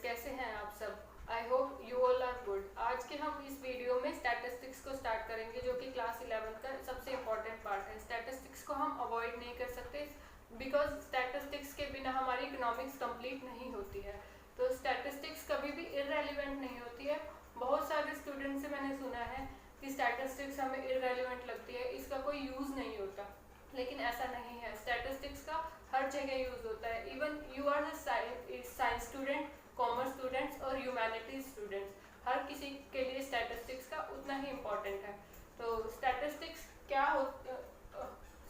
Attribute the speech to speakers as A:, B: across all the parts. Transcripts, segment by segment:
A: कैसे हैं आप सब? I hope you all are good. आज के हम इस वीडियो में स्टैटिस्टिक्स को स्टार्ट करेंगे, जो कि क्लास 11 का सबसे इम्पोर्टेंट पार्ट है। स्टैटिस्टिक्स को हम अवॉइड नहीं कर सकते, बिकॉज स्टैटिस्टिक्स के बिना हमारी इकोनॉमिक्स कंप्लीट नहीं होती है। तो स्टैटिस्टिक्स कभी भी इररेलेवेंट नहीं होती है। बहुत सारे स्टूडेंट से मैंने सुना है कि स्टैटिस्टिक्स हमें इररेलेवेंट लगती है, इसका कोई यूज़ नहीं होता, लेकिन ऐसा नहीं है। स्टैटिस्टिक्स का हर जगह यूज़ होता है। Even you are the science student, commerce students और ह्यूमैनिटीज स्टूडेंट्स, हर किसी के लिए स्टैटिस्टिक्स का उतना ही इम्पोर्टेंट है। तो स्टैटिस्टिक्स क्या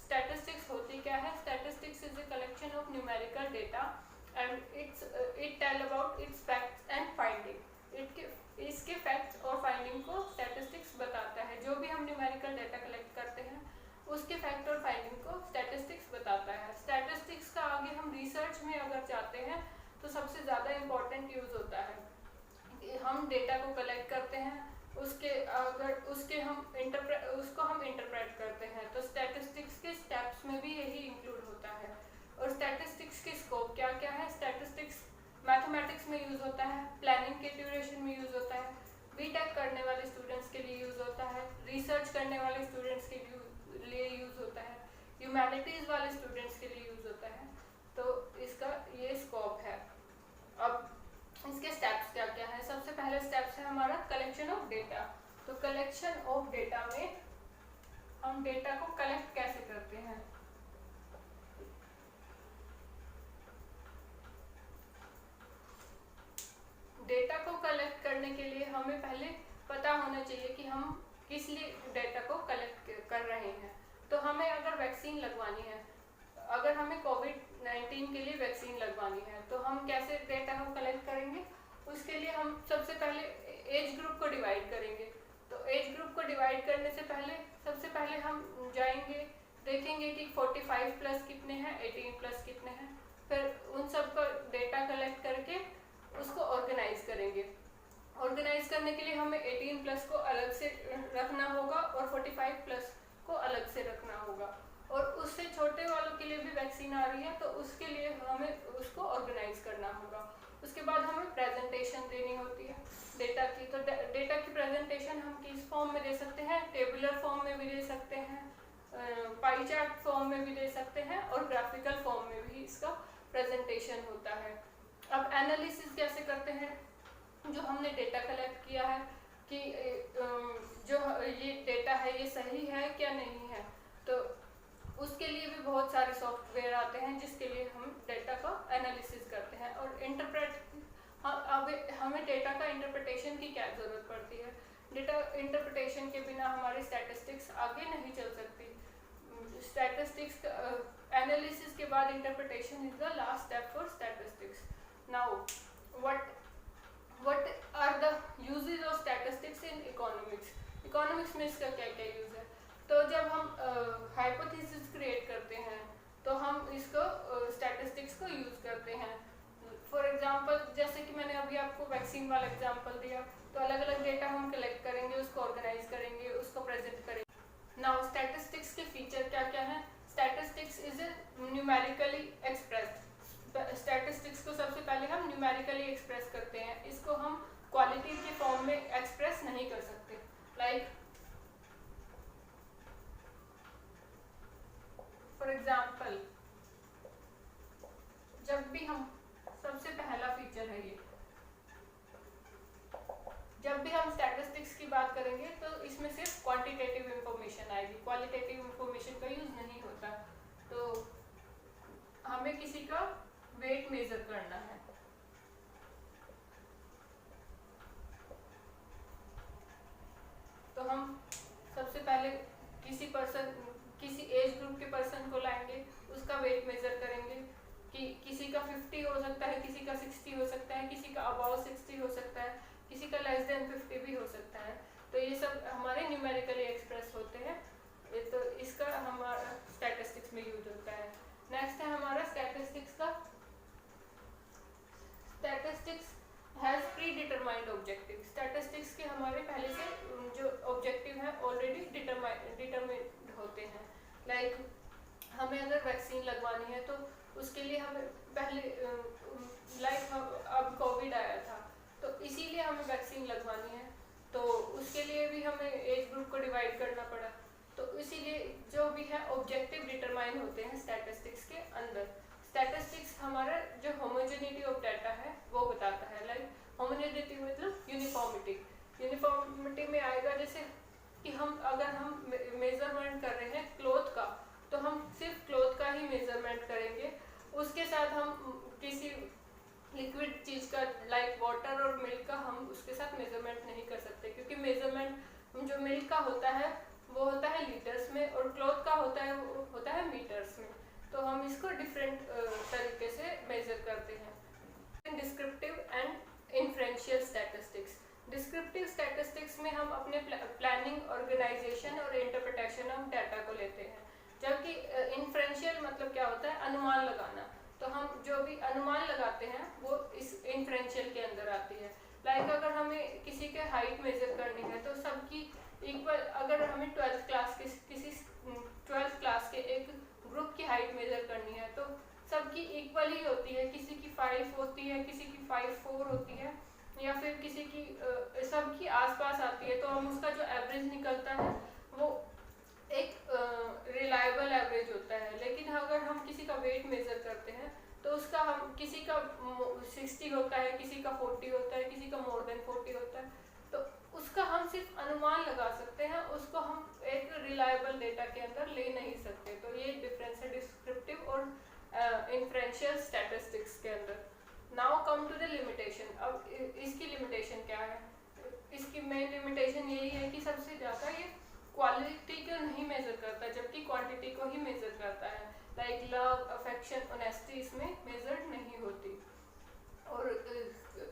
A: स्टैटिस्टिक्स होती क्या है? Statistics is a collection of numerical data and it tell about its facts and finding. इसके फैक्ट्स और फाइंडिंग को स्टैटिस्टिक्स बताता है। जो भी हम न्यूमेरिकल डेटा कलेक्ट करते हैं उसके फैक्ट और फाइंडिंग को स्टैटिस्टिक्स बताता है। स्टैटिस्टिक्स का आगे हम रिसर्च में अगर जाते हैं तो सबसे ज़्यादा इम्पोर्टेंट यूज़ होता है। हम डेटा को कलेक्ट करते हैं, उसको हम इंटरप्रेट करते हैं, तो स्टैटिस्टिक्स के स्टेप्स में भी यही इंक्लूड होता है। और स्टैटिस्टिक्स के स्कोप क्या क्या है? स्टैटिस्टिक्स मैथमेटिक्स में यूज़ होता है, प्लानिंग के ड्यूरेशन में यूज़ होता है, बीटेक करने वाले स्टूडेंट्स के लिए यूज़ होता है, रिसर्च करने वाले स्टूडेंट्स के लिए यूज़ होता है, ह्यूमैनिटीज़ वाले स्टूडेंट्स के लिए यूज़ होता है। तो इसका ये स्कोप है। अब इसके स्टेप्स क्या क्या है? सबसे पहले स्टेप्स है हमारा कलेक्शन ऑफ डेटा। तो कलेक्शन ऑफ डेटा में हम डेटा को कलेक्ट कैसे करते हैं? डेटा को कलेक्ट करने के लिए हमें पहले पता होना चाहिए कि हम किस लिए डेटा को कलेक्ट कर रहे हैं। तो हमें अगर वैक्सीन लगवानी है, अगर हमें कोविड-19 के लिए वैक्सीन लगवानी है, तो हम कैसे डेटा को कलेक्ट करेंगे? उसके लिए हम सबसे पहले एज ग्रुप को डिवाइड करेंगे। तो एज ग्रुप को डिवाइड करने से पहले सबसे पहले हम जाएंगे, देखेंगे कि 45 प्लस कितने हैं, 18 प्लस कितने हैं। फिर उन सब का डेटा कलेक्ट करके उसको ऑर्गेनाइज करेंगे। ऑर्गेनाइज करने के लिए हमें 18 प्लस को अलग से रखना होगा और 45 प्लस को अलग से रखना होगा। और उससे छोटे वालों के लिए भी वैक्सीन आ रही है, तो उसके लिए हमें उसको ऑर्गेनाइज करना होगा। उसके बाद हमें प्रेजेंटेशन देनी होती है डेटा की। तो डेटा की प्रेजेंटेशन हम किस फॉर्म में दे सकते हैं? टेबुलर फॉर्म में भी दे सकते हैं, पाई चार्ट फॉर्म में भी दे सकते हैं, और ग्राफिकल फॉर्म में भी इसका प्रेजेंटेशन होता है। अब एनालिसिस कैसे करते हैं? जो हमने डेटा कलेक्ट किया है कि जो ये डेटा है ये सही है क्या नहीं है, तो उसके लिए भी बहुत सारे सॉफ्टवेयर आते हैं जिसके लिए हम डेटा का एनालिसिस करते हैं। और अब हमें डेटा का इंटरप्रिटेशन की क्या ज़रूरत पड़ती है? डेटा इंटरप्रिटेशन के बिना हमारी स्टैटिस्टिक्स आगे नहीं चल सकती। स्टैटिस्टिक्स एनालिसिस के बाद interpretation is the last step for statistics. Now what are the uses of statistics in economics? Economics में इसका क्या क्या यूज़ है? तो जब हम हाइपोथेसिस क्रिएट करते हैं तो हम इसको स्टैटिस्टिक्स को यूज़ करते हैं। फॉर एग्जांपल, जैसे कि मैंने अभी आपको वैक्सीन वाला एग्जांपल दिया, तो अलग अलग डेटा हम कलेक्ट करेंगे, उसको ऑर्गेनाइज करेंगे, उसको प्रेजेंट करेंगे। नाउ स्टैटिस्टिक्स के फीचर क्या क्या हैं? Statistics is numerically expressed. Statistics को सबसे पहले हम न्यूमेरिकली एक्सप्रेस करते हैं। इसको हम क्वालिटी के फॉर्म में एक्सप्रेस नहीं कर सकते। लाइक फॉर एग्जाम्पल, जब भी हम सबसे पहला फीचर है ये, जब भी हम स्टैटिस्टिक्स की बात करेंगे तो इसमें सिर्फ क्वांटिटेटिव इंफॉर्मेशन आएगी, क्वालिटेटिव इंफॉर्मेशन का यूज नहीं होता। तो हमें किसी का वेट मेजर करना है, तो हम सबसे पहले किसी एज ग्रुप के पर्सन को लाएंगे, उसका वेट मेजर करेंगे कि किसी का 50 हो सकता है, किसी का 60 हो सकता है, किसी का अबाव 60 हो सकता है, किसी का लेस देन 50 भी हो सकता है। तो ये सब हमारे न्यूमेरिकली एक्सप्रेस होते हैं। तो इसका हमारा स्टैटिस्टिक्स में यूज होता है। नेक्स्ट है हमारा स्टैटिस्टिक्स का, statistics has pre determined objective. Statistics के हमारे पहले से जो ऑब्जेक्टिव है ऑलरेडी डिटरमाइंड होते हैं। लाइक हमें अगर वैक्सीन लगवानी है तो उसके लिए हमें पहले अब कोविड आया था, तो इसीलिए हमें वैक्सीन लगवानी है, तो उसके लिए भी हमें एज ग्रुप को डिवाइड करना पड़ा। तो इसीलिए जो भी है ऑब्जेक्टिव डिटरमाइन होते हैं स्टैटिस्टिक्स के अंदर। स्टैटिस्टिक्स हमारा जो होमोजेनिटी ऑफ डाटा है वो बताता है। लाइक होमोजेनिटी मतलब यूनिफॉर्मिटी। यूनिफॉर्मिटी में आएगा जैसे कि अगर हम मेजरमेंट कर रहे हैं क्लॉथ का, तो हम सिर्फ क्लॉथ का ही मेजरमेंट करेंगे, उसके साथ हम किसी लिक्विड चीज का लाइक वाटर और मिल्क का हम उसके साथ मेजरमेंट नहीं कर सकते, क्योंकि मेजरमेंट जो मिल्क का होता है वो होता है लीटर्स में और क्लॉथ का होता है वो होता है मीटर्स में। तो हम इसको डिफरेंट तरीके से मेजर करते हैं। Descriptive and inferential statistics. Descriptive statistics में हम अपने प्लानिंग, ऑर्गेनाइजेशन और इंटरप्रिटेशन ऑफ डाटा को लेते हैं, जबकि इन्फ्रेंशियल मतलब क्या होता है, अनुमान लगाना। तो हम जो भी अनुमान लगाते हैं वो इस इन्फ्रेंशियल के अंदर आती है। लाइक अगर हमें किसी के हाइट मेजर करनी है तो सबकी इक्वल, अगर हमें 12th क्लास के किसी 12th क्लास के एक ग्रुप की हाइट मेजर करनी है तो सबकी इक्वल ही होती है, किसी की 5 होती है, किसी की 5.4 होती है, या फिर किसी की सबकी आसपास आती है, तो हम उसका जो एवरेज निकलता है वो एक रिलायबल एवरेज होता है। लेकिन अगर हम किसी का वेट मेजर करते हैं तो उसका हम किसी का 60 होता है, किसी का 40 होता है, किसी का मोर देन 40 होता है, तो उसका हम सिर्फ अनुमान लगा सकते हैं, उसको हम एक रिलायबल डेटा के अंदर ले नहीं सकते। तो ये डिफरेंस है डिस्क्रिप्टिव और इन्फ्रेंशियल स्टैटिस्टिक्स के अंदर। Now come to the limitation. अब इसकी लिमिटेशन क्या है? इसकी मेन लिमिटेशन यही है कि सबसे ज़्यादा ये क्वालिटी को नहीं मेजर करता, जबकि क्वांटिटी को ही मेजर करता है। लाइक लव, अफेक्शन, ऑनेस्टी इसमें मेजर नहीं होती। और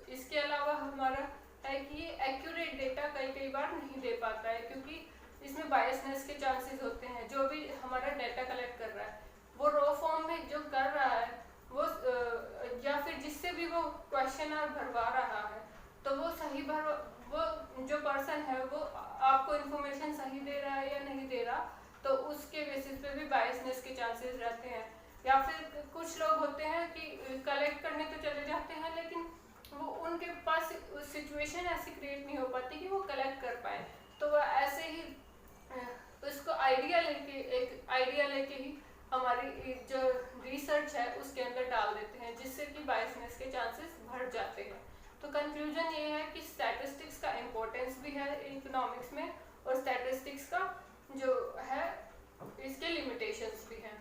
A: इसके अलावा हमारा है कि ये एक्यूरेट डेटा कई बार नहीं दे पाता है, क्योंकि इसमें बायसनेस के चांसेस होते हैं। जो भी हमारा डाटा कलेक्ट कर रहा है वो रॉ फॉर्म में जो कर रहा है वो या फिर जिससे भी वो क्वेश्चनर भरवा रहा है तो वो वो जो पर्सन है वो आपको इन्फॉर्मेशन सही दे रहा है या नहीं दे रहा, तो उसके बेसिस पे भी बायसनेस के चांसेस रहते हैं। या फिर कुछ लोग होते हैं कि कलेक्ट करने तो चले जाते हैं लेकिन वो उनके पास सिचुएशन ऐसी क्रिएट नहीं हो पाती कि वो कलेक्ट कर पाए, तो वो ऐसे ही उसको एक आइडिया लेके ही हमारी जो रिसर्च है उसके अंदर डाल देते हैं, जिससे कि बायसनेस के चांसेस बढ़ जाते हैं। तो कंक्लूजन ये है कि स्टैटिस्टिक्स का इम्पोर्टेंस भी है इकोनॉमिक्स में, और स्टैटिस्टिक्स का जो है इसके लिमिटेशंस भी हैं।